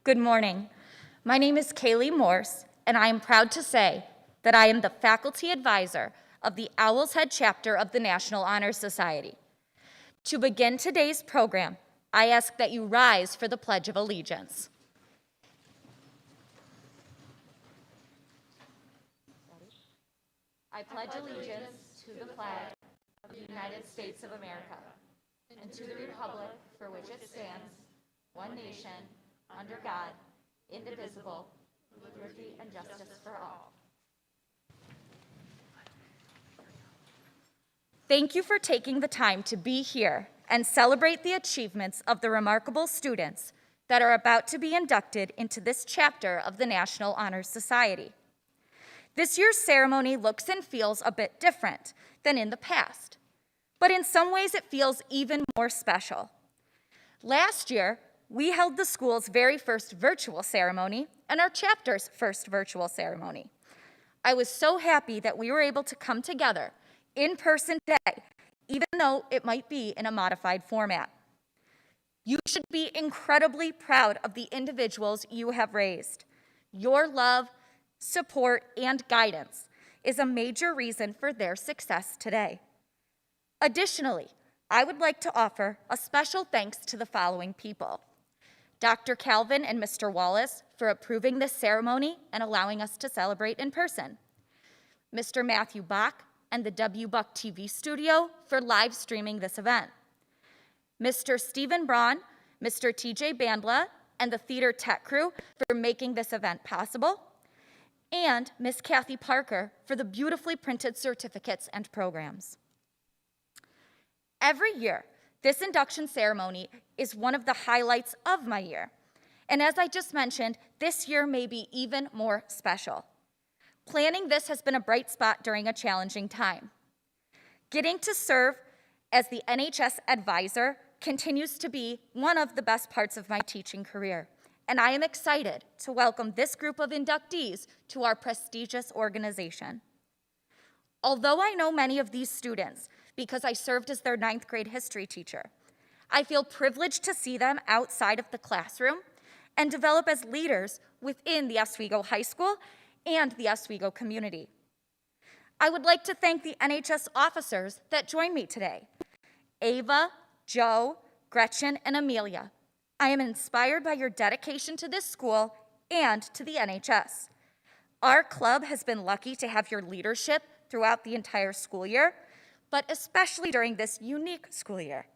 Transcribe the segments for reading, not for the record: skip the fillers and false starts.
Good morning. My name is Kaylee Morse, and I am proud to say that I am the faculty advisor of the Owl's Head chapter of the National Honor Society. To begin today's program, I ask that you rise for the Pledge of Allegiance. I pledge allegiance to the flag of the United States of America and to the republic for which it stands, one nation, under God, indivisible, with liberty and justice for all. Thank you for taking the time to be here and celebrate the achievements of the remarkable students that are about to be inducted into this chapter of the National Honor Society. This year's ceremony looks and feels a bit different than in the past, but in some ways it feels even more special. Last year, we held the school's very first virtual ceremony and our chapter's first virtual ceremony. I was so happy that we were able to come together in person today, even though it might be in a modified format. You should be incredibly proud of the individuals you have raised. Your love, support, and guidance is a major reason for their success today. Additionally, I would like to offer a special thanks to the following people: Dr. Calvin and Mr. Wallace for approving this ceremony and allowing us to celebrate in person, Mr. Matthew Bach and the WBUC TV studio for live streaming this event, Mr. Stephen Braun, Mr. TJ Bandla, and the theater tech crew for making this event possible, and Ms. Kathy Parker for the beautifully printed certificates and programs. Every year, this induction ceremony is one of the highlights of my year. And as I just mentioned, this year may be even more special. Planning this has been a bright spot during a challenging time. Getting to serve as the NHS advisor continues to be one of the best parts of my teaching career. And I am excited to welcome this group of inductees to our prestigious organization. Although I know many of these students because I served as their 9th grade history teacher, I feel privileged to see them outside of the classroom and develop as leaders within the Oswego High School and the Oswego community. I would like to thank the NHS officers that joined me today: Ava, Joe, Gretchen, and Amelia. I am inspired by your dedication to this school and to the NHS. Our club has been lucky to have your leadership throughout the entire school year, but especially during this unique school year.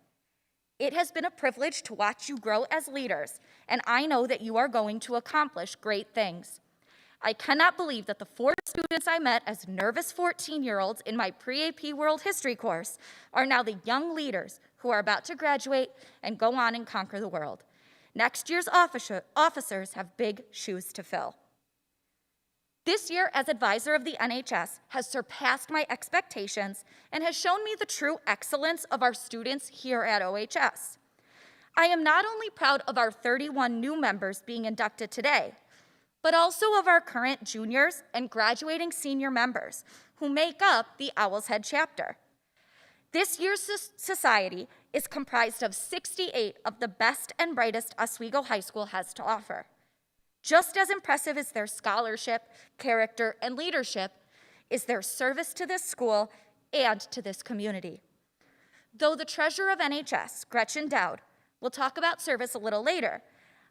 It has been a privilege to watch you grow as leaders, and I know that you are going to accomplish great things. I cannot believe that the 4 students I met as nervous 14-year-olds in my pre-AP World History course are now the young leaders who are about to graduate and go on and conquer the world. Next year's officers have big shoes to fill. This year, as advisor of the NHS, has surpassed my expectations and has shown me the true excellence of our students here at OHS. I am not only proud of our 31 new members being inducted today, but also of our current juniors and graduating senior members who make up the Owl's Head chapter. This year's society is comprised of 68 of the best and brightest Oswego High School has to offer. Just as impressive as their scholarship, character, and leadership is their service to this school and to this community. Though the treasurer of NHS, Gretchen Dowd, will talk about service a little later,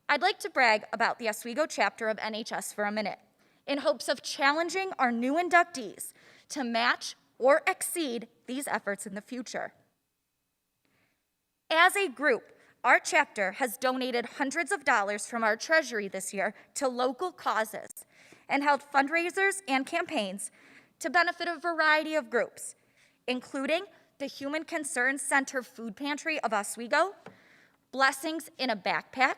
I'd like to brag about the Oswego chapter of NHS for a minute, in hopes of challenging our new inductees to match or exceed these efforts in the future. As a group, our chapter has donated hundreds of dollars from our treasury this year to local causes and held fundraisers and campaigns to benefit a variety of groups, including the Human Concerns Center Food Pantry of Oswego, Blessings in a Backpack,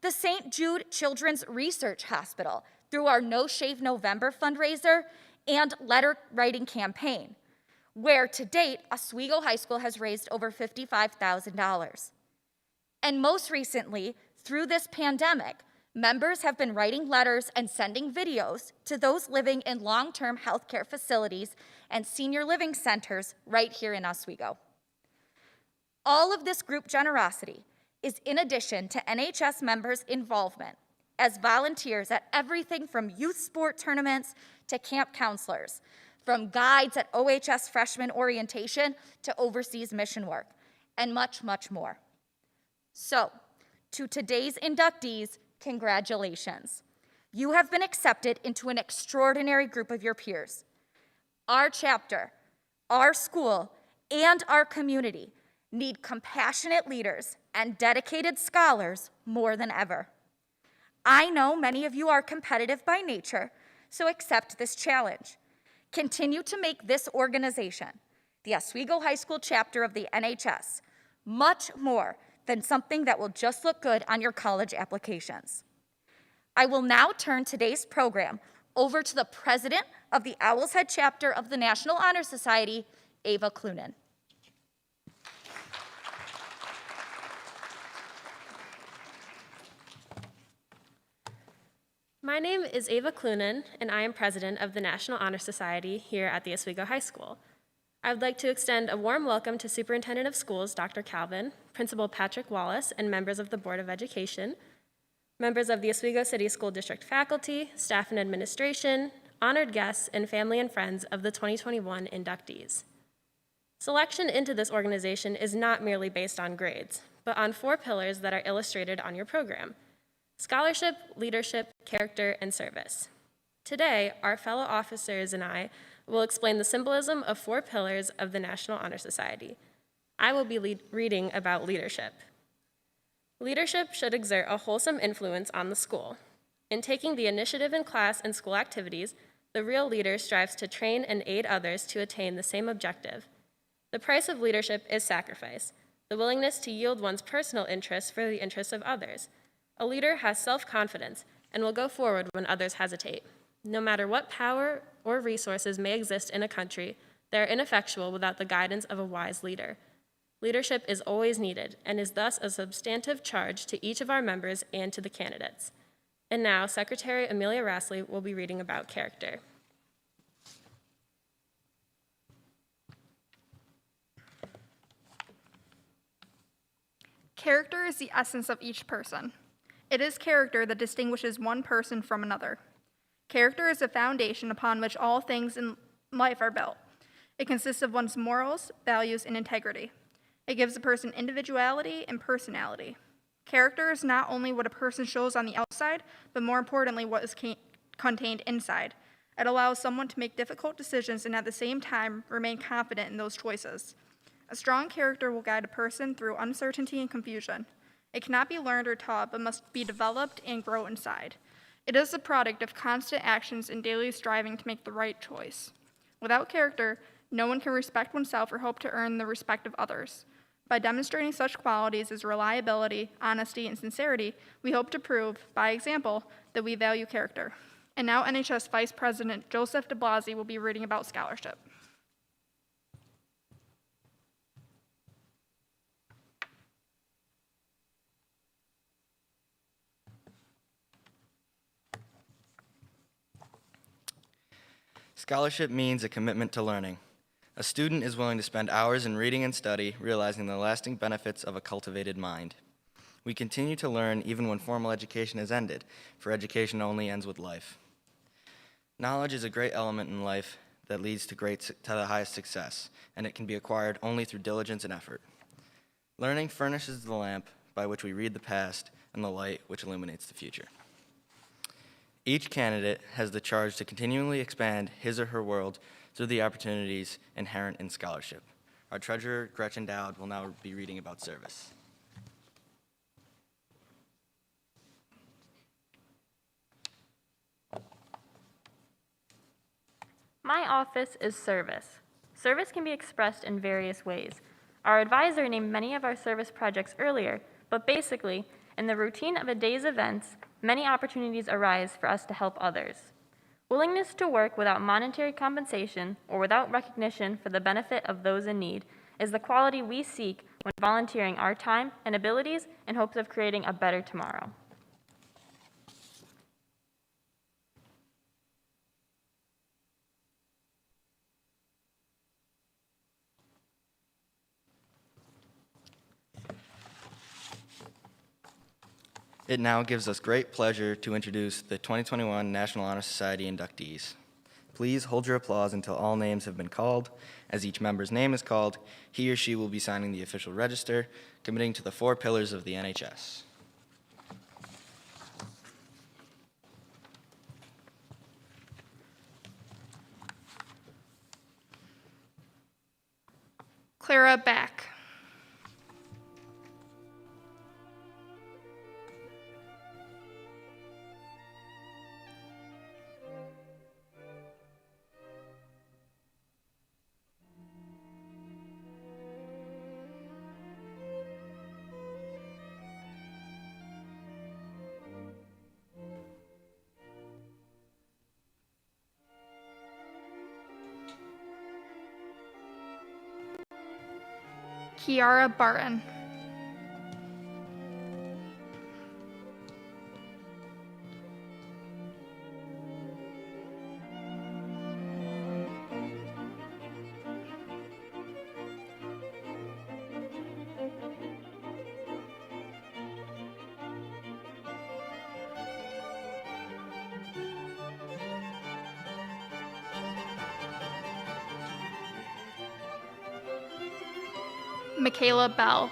the St. Jude Children's Research Hospital through our No Shave November fundraiser and letter writing campaign, where to date, Oswego High School has raised over $55,000. And most recently, through this pandemic, members have been writing letters and sending videos to those living in long-term healthcare facilities and senior living centers right here in Oswego. All of this group generosity is in addition to NHS members' involvement as volunteers at everything from youth sport tournaments to camp counselors, from guides at OHS freshman orientation to overseas mission work, and much, much more. So, to today's inductees, congratulations. You have been accepted into an extraordinary group of your peers. Our chapter, our school, and our community need compassionate leaders and dedicated scholars more than ever. I know many of you are competitive by nature, so accept this challenge. Continue to make this organization, the Oswego High School chapter of the NHS, much more than something that will just look good on your college applications. I will now turn today's program over to the president of the Owl's Head chapter of the National Honor Society, Ava Clunan. My name is Ava Clunan, and I am president of the National Honor Society here at the Oswego High School. I would like to extend a warm welcome to Superintendent of Schools, Dr. Calvin, Principal Patrick Wallace, and members of the Board of Education, members of the Oswego City School District faculty, staff and administration, honored guests, and family and friends of the 2021 inductees. Selection into this organization is not merely based on grades, but on 4 pillars that are illustrated on your program: scholarship, leadership, character, and service. Today, our fellow officers and I will explain the symbolism of 4 pillars of the National Honor Society. I will be reading about leadership. Leadership should exert a wholesome influence on the school. In taking the initiative in class and school activities, the real leader strives to train and aid others to attain the same objective. The price of leadership is sacrifice, the willingness to yield one's personal interests for the interests of others. A leader has self-confidence and will go forward when others hesitate. No matter what power or resources may exist in a country, they are ineffectual without the guidance of a wise leader. Leadership is always needed and is thus a substantive charge to each of our members and to the candidates. And now, Secretary Amelia Rassley will be reading about character. Character is the essence of each person. It is character that distinguishes one person from another. Character is the foundation upon which all things in life are built. It consists of one's morals, values, and integrity. It gives a person individuality and personality. Character is not only what a person shows on the outside, but more importantly, what is contained inside. It allows someone to make difficult decisions and at the same time remain confident in those choices. A strong character will guide a person through uncertainty and confusion. It cannot be learned or taught, but must be developed and grow inside. It is the product of constant actions and daily striving to make the right choice. Without character, no one can respect oneself or hope to earn the respect of others. By demonstrating such qualities as reliability, honesty, and sincerity, we hope to prove, by example, that we value character. And now NHS Vice President Joseph de Blasi will be reading about scholarship. Scholarship means a commitment to learning. A student is willing to spend hours in reading and study, realizing the lasting benefits of a cultivated mind. We continue to learn even when formal education has ended, for education only ends with life. Knowledge is a great element in life that leads to the highest success, and it can be acquired only through diligence and effort. Learning furnishes the lamp by which we read the past and the light which illuminates the future. Each candidate has the charge to continually expand his or her world through the opportunities inherent in scholarship. Our treasurer, Gretchen Dowd, will now be reading about service. My office is service. Service can be expressed in various ways. Our advisor named many of our service projects earlier, but basically, in the routine of a day's events, many opportunities arise for us to help others. Willingness to work without monetary compensation or without recognition for the benefit of those in need is the quality we seek when volunteering our time and abilities in hopes of creating a better tomorrow. It now gives us great pleasure to introduce the 2021 National Honor Society inductees. Please hold your applause until all names have been called. As each member's name is called, he or she will be signing the official register, committing to the 4 pillars of the NHS. Clara Back. Kiara Barton. Michaela Bell.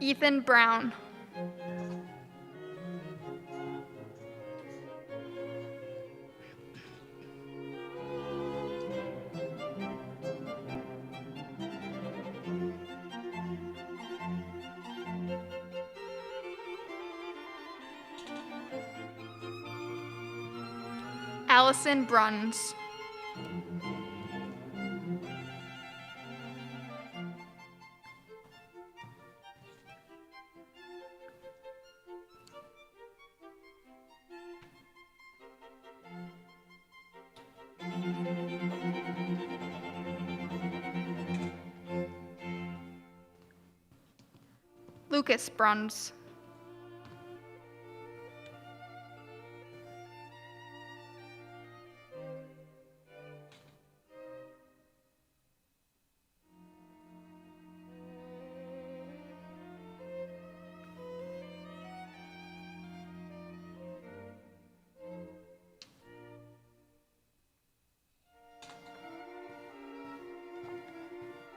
Ethan Brown. Allison Bruns. Lucas Bruns.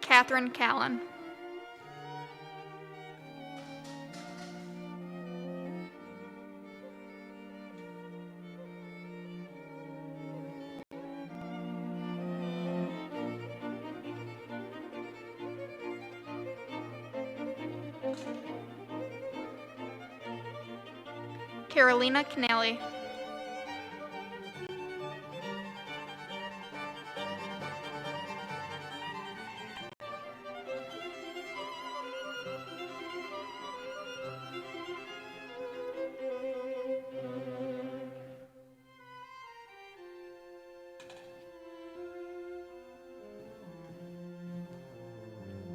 Catherine Callan. Carolina Canelli.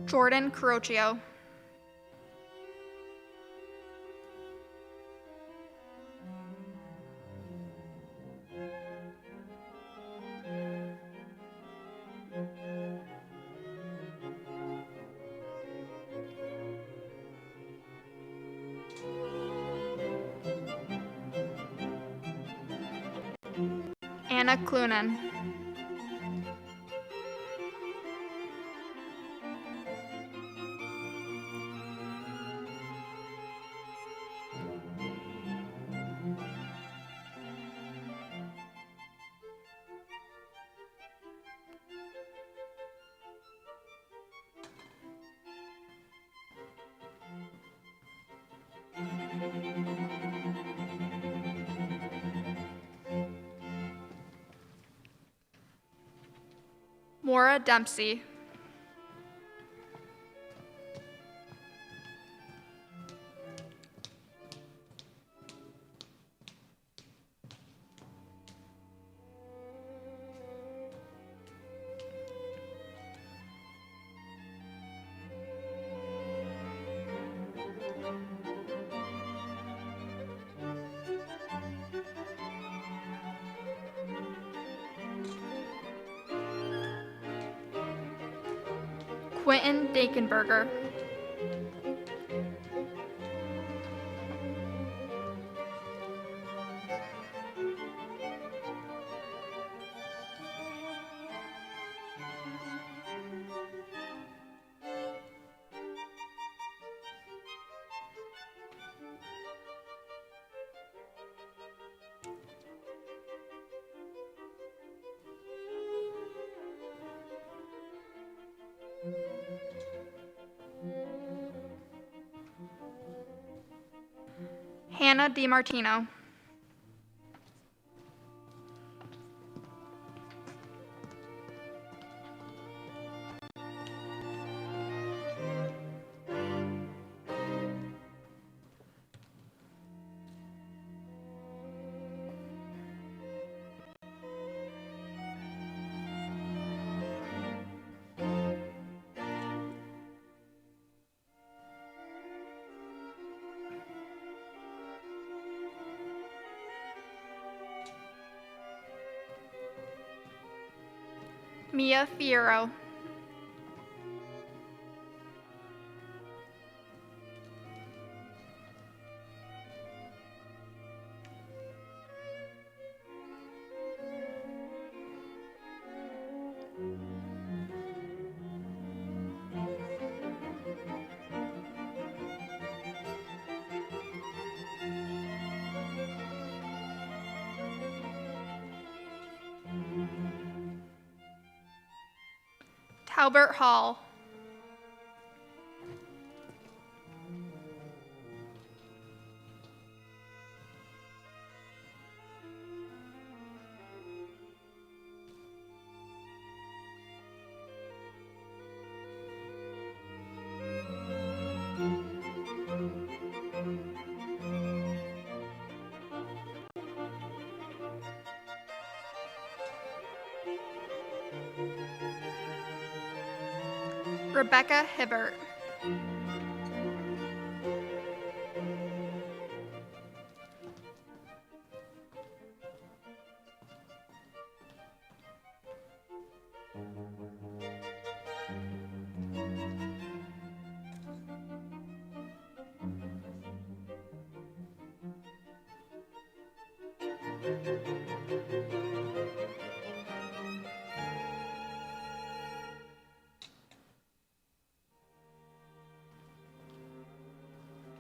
Jordan Carocchio. Anna Clunan. Maura Dempsey. Quentin Dakenberger. Hannah DiMartino. Mia Fierro. Talbert Hall. Rebecca Hibbert.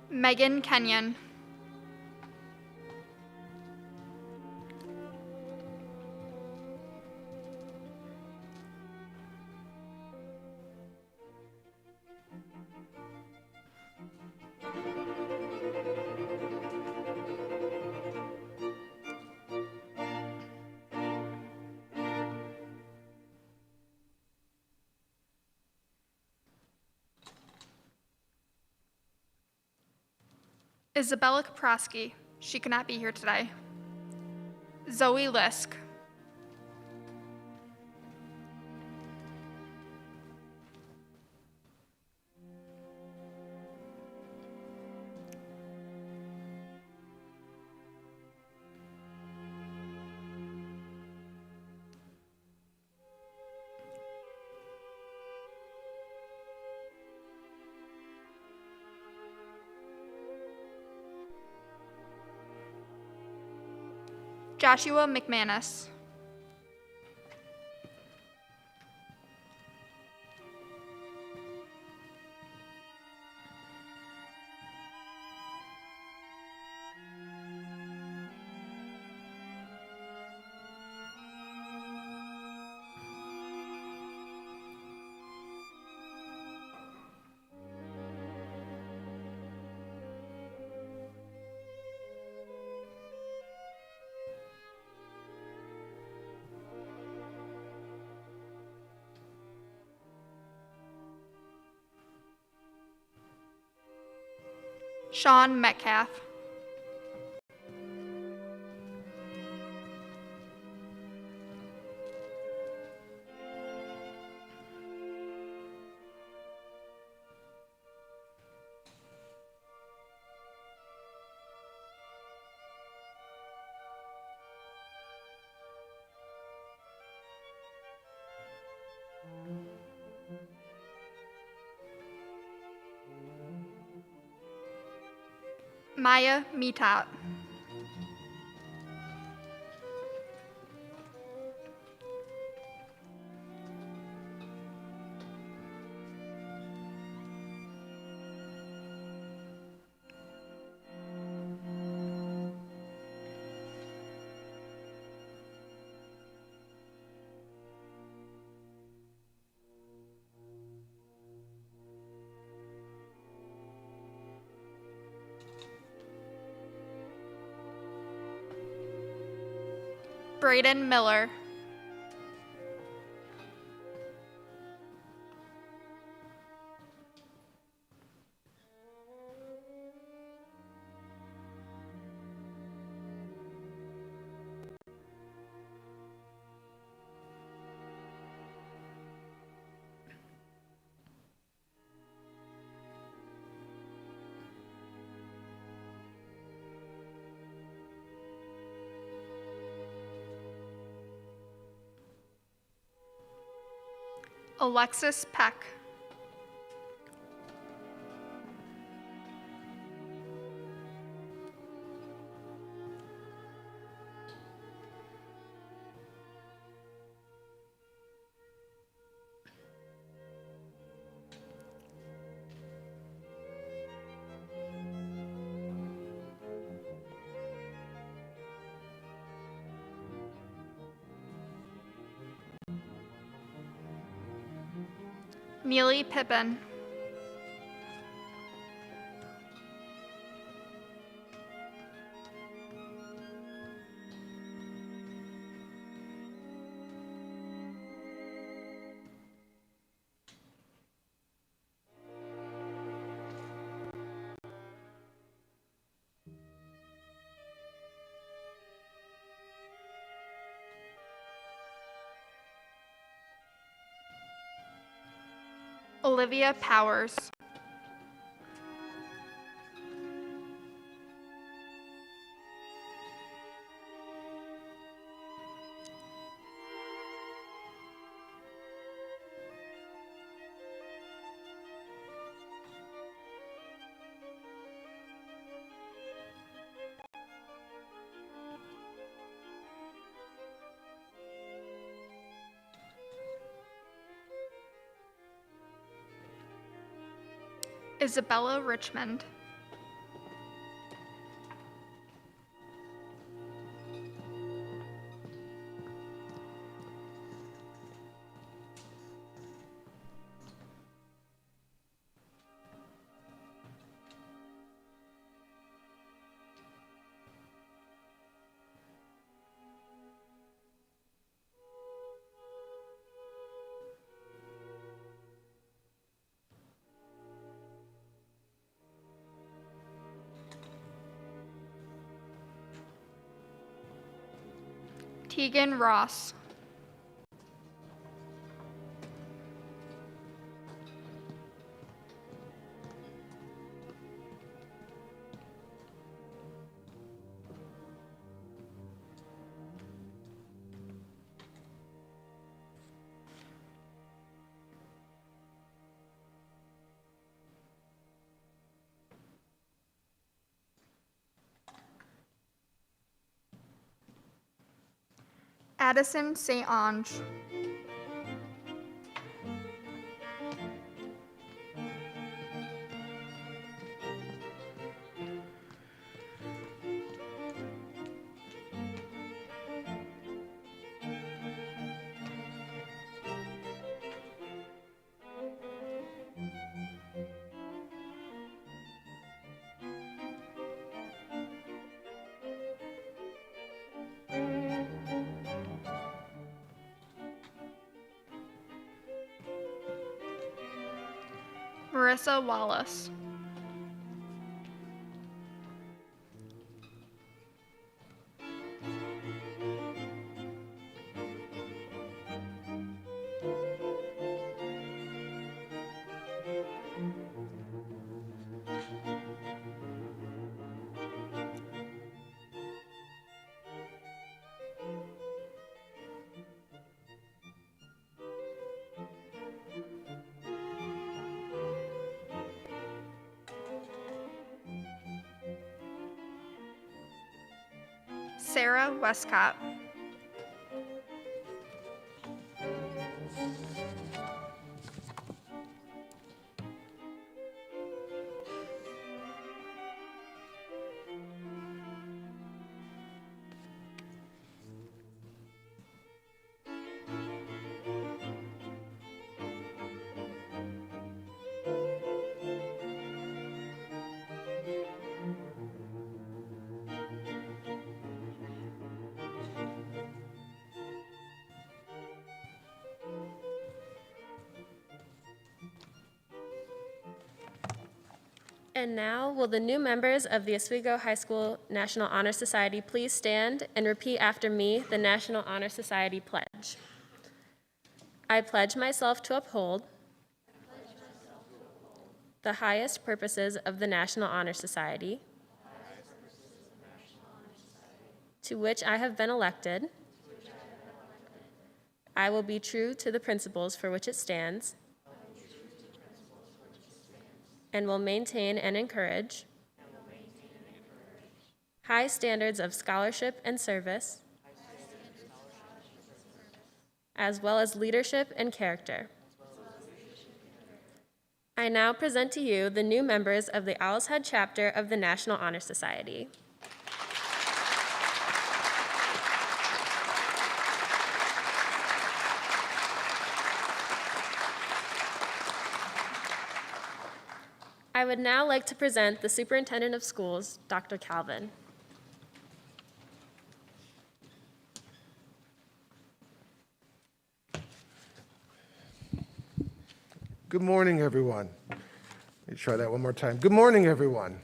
Megan Kenyon. Isabella Kaprosky. She cannot be here today. Zoe Lisk. Joshua McManus. Sean Metcalf. Maya Mitat. Braden Miller. Alexis Peck. Neely Pippin. Olivia Powers. Isabella Richmond. Tegan Ross. Addison St. Ange. Marissa Wallace. Sarah Westcott. And now, will the new members of the Oswego High School National Honor Society please stand and repeat after me the National Honor Society pledge? I pledge myself to uphold the highest purposes of the National Honor Society, to which I have been elected. I will be true to the principles for which it stands, and will maintain and encourage high standards of scholarship and service, as well as leadership and character. I now present to you the new members of the Owl's Head chapter of the National Honor Society. I would now like to present the Superintendent of Schools, Dr. Calvin. Good morning, everyone. Let me try that one more time. Good morning, everyone.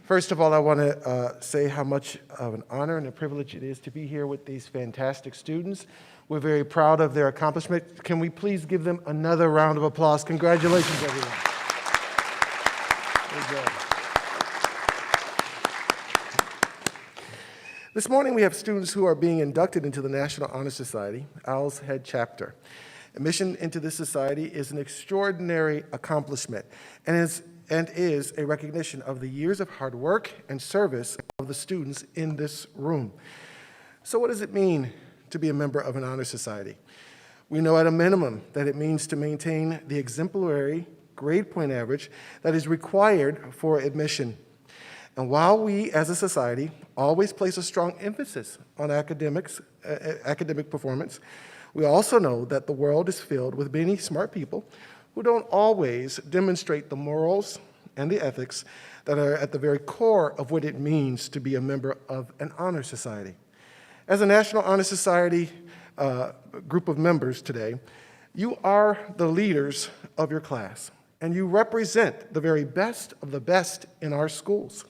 First of all, I want to say how much of an honor and a privilege it is to be here with these fantastic students. We're very proud of their accomplishment. Can we please give them another round of applause? Congratulations, everyone. Very good. This morning, we have students who are being inducted into the National Honor Society, Owl's Head chapter. Admission into this society is an extraordinary accomplishment and is a recognition of the years of hard work and service of the students in this room. So what does it mean to be a member of an honor society? We know at a minimum that it means to maintain the exemplary grade point average that is required for admission. And while we as a society always place a strong emphasis on academic performance, we also know that the world is filled with many smart people who don't always demonstrate the morals and the ethics that are at the very core of what it means to be a member of an honor society. As a National Honor Society group of members today, you are the leaders of your class, and you represent the very best of the best in our schools.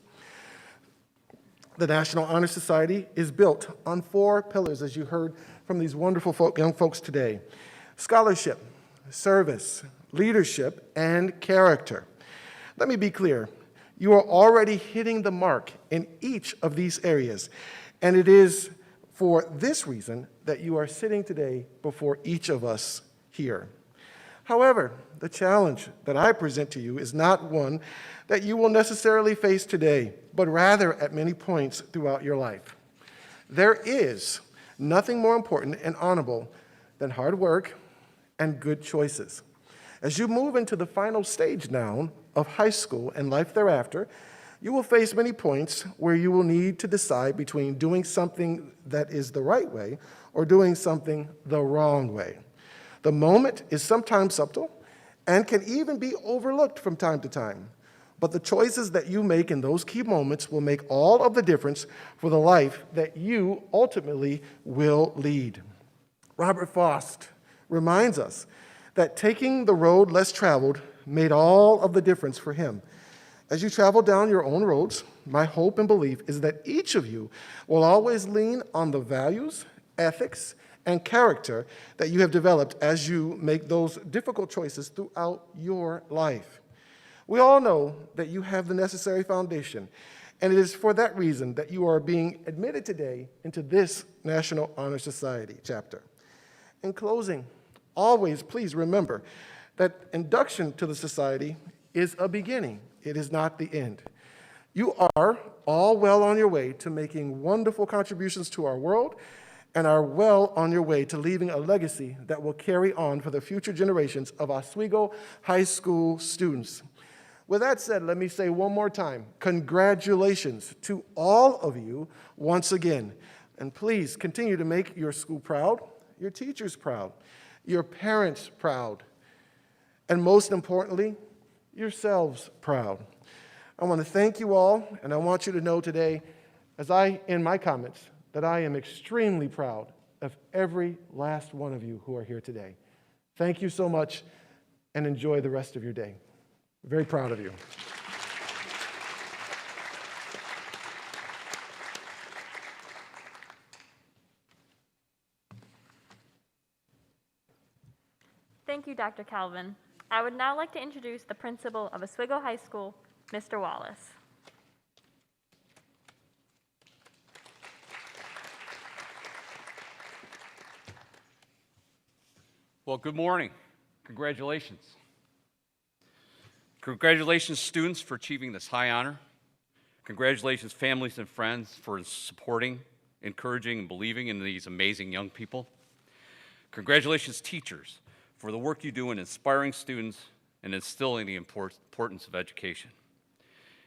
The National Honor Society is built on 4 pillars, as you heard from these wonderful young folks today: scholarship, service, leadership, and character. Let me be clear. You are already hitting the mark in each of these areas, and it is for this reason that you are sitting today before each of us here. However, the challenge that I present to you is not one that you will necessarily face today, but rather at many points throughout your life. There is nothing more important and honorable than hard work and good choices. As you move into the final stage now of high school and life thereafter, you will face many points where you will need to decide between doing something that is the right way or doing something the wrong way. The moment is sometimes subtle and can even be overlooked from time to time. But the choices that you make in those key moments will make all of the difference for the life that you ultimately will lead. Robinson-Faust reminds us that taking the road less traveled made all of the difference for him. As you travel down your own roads, my hope and belief is that each of you will always lean on the values, ethics, and character that you have developed as you make those difficult choices throughout your life. We all know that you have the necessary foundation, and it is for that reason that you are being admitted today into this National Honor Society chapter. In closing, always please remember that induction to the society is a beginning. It is not the end. You are all well on your way to making wonderful contributions to our world and are well on your way to leaving a legacy that will carry on for the future generations of Oswego High School students. With that said, let me say one more time, congratulations to all of you once again. And please continue to make your school proud, your teachers proud, your parents proud, and most importantly, yourselves proud. I want to thank you all, and I want you to know today, as I end my comments, that I am extremely proud of every last one of you who are here today. Thank you so much, and enjoy the rest of your day. Very proud of you. Thank you, Dr. Calvin. I would now like to introduce the principal of Oswego High School, Mr. Wallace. Well, good morning. Congratulations. Congratulations, students, for achieving this high honor. Congratulations, families and friends, for supporting, encouraging, and believing in these amazing young people. Congratulations, teachers, for the work you do in inspiring students and instilling the importance of education.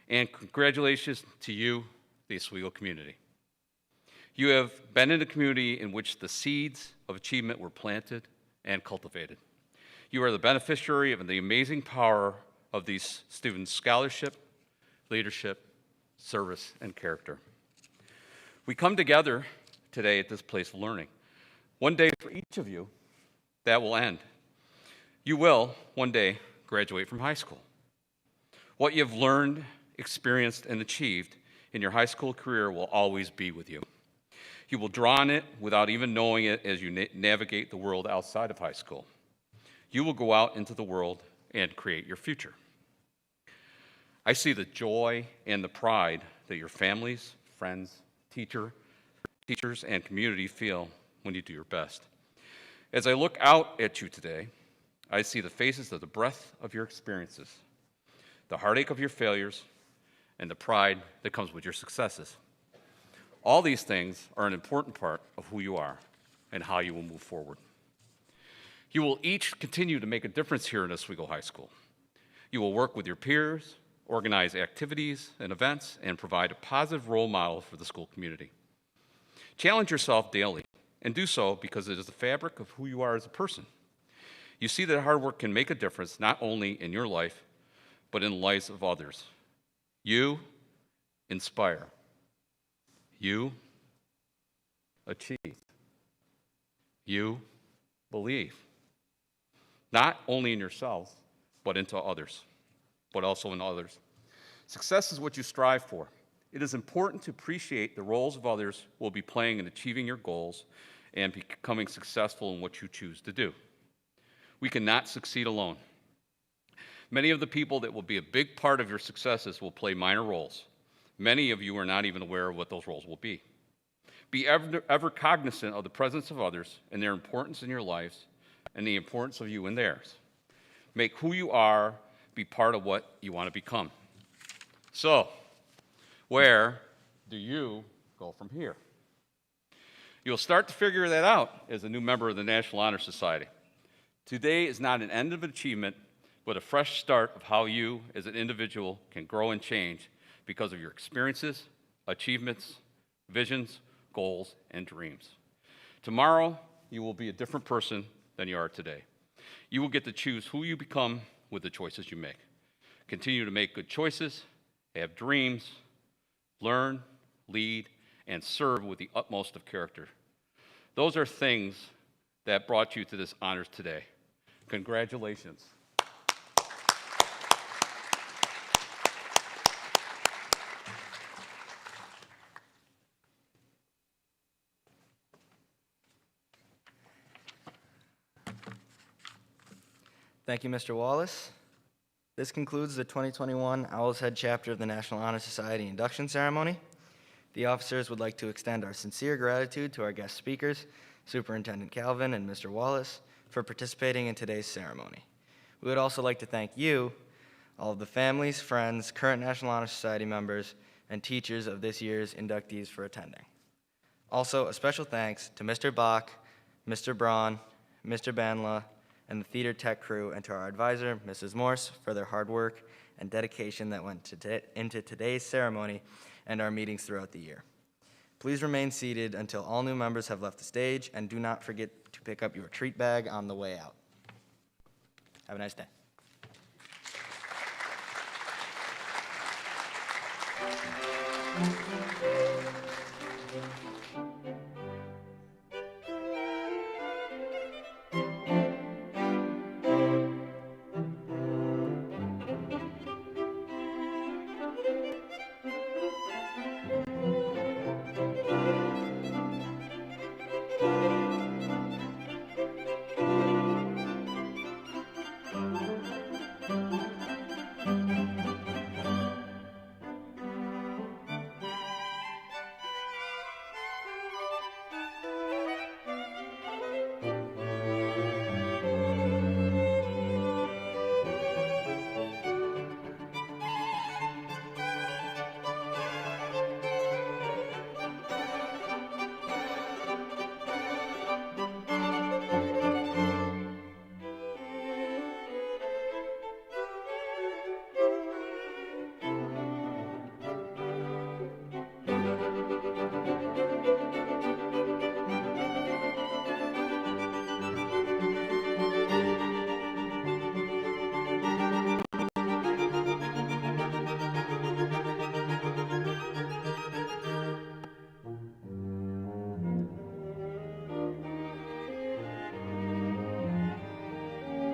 And congratulations to you, the Oswego community. You have been in a community in which the seeds of achievement were planted and cultivated. You are the beneficiary of the amazing power of these students' scholarship, leadership, service, and character. We come together today at this place of learning. One day for each of you, that will end. You will, one day, graduate from high school. What you've learned, experienced, and achieved in your high school career will always be with you. You will draw on it without even knowing it as you navigate the world outside of high school. You will go out into the world and create your future. I see the joy and the pride that your families, friends, teachers, and community feel when you do your best. As I look out at you today, I see the faces of the breadth of your experiences, the heartache of your failures, and the pride that comes with your successes. All these things are an important part of who you are and how you will move forward. You will each continue to make a difference here in Oswego High School. You will work with your peers, organize activities and events, and provide a positive role model for the school community. Challenge yourself daily, and do so because it is the fabric of who you are as a person. You see that hard work can make a difference not only in your life, but in the lives of others. You inspire. You achieve. You believe. Not only in yourselves, but into others, but also in others. Success is what you strive for. It is important to appreciate the roles of others will be playing in achieving your goals and becoming successful in what you choose to do. We cannot succeed alone. Many of the people that will be a big part of your successes will play minor roles. Many of you are not even aware of what those roles will be. Be ever cognizant of the presence of others and their importance in your lives and the importance of you in theirs. Make who you are be part of what you want to become. So, where do you go from here? You'll start to figure that out as a new member of the National Honor Society. Today is not an end of achievement, but a fresh start of how you as an individual can grow and change because of your experiences, achievements, visions, goals, and dreams. Tomorrow, you will be a different person than you are today. You will get to choose who you become with the choices you make. Continue to make good choices, have dreams, learn, lead, and serve with the utmost of character. Those are things that brought you to this honors today. Congratulations. Thank you, Mr. Wallace. This concludes the 2021 Owl's Head chapter of the National Honor Society induction ceremony. The officers would like to extend our sincere gratitude to our guest speakers, Superintendent Calvin and Mr. Wallace, for participating in today's ceremony. We would also like to thank you, all of the families, friends, current National Honor Society members, and teachers of this year's inductees for attending. Also, a special thanks to Mr. Bach, Mr. Braun, Mr. Banla, and the theater tech crew, and to our advisor, Mrs. Morse, for their hard work and dedication that went into today's ceremony and our meetings throughout the year. Please remain seated until all new members have left the stage, and do not forget to pick up your treat bag on the way out. Have a nice day.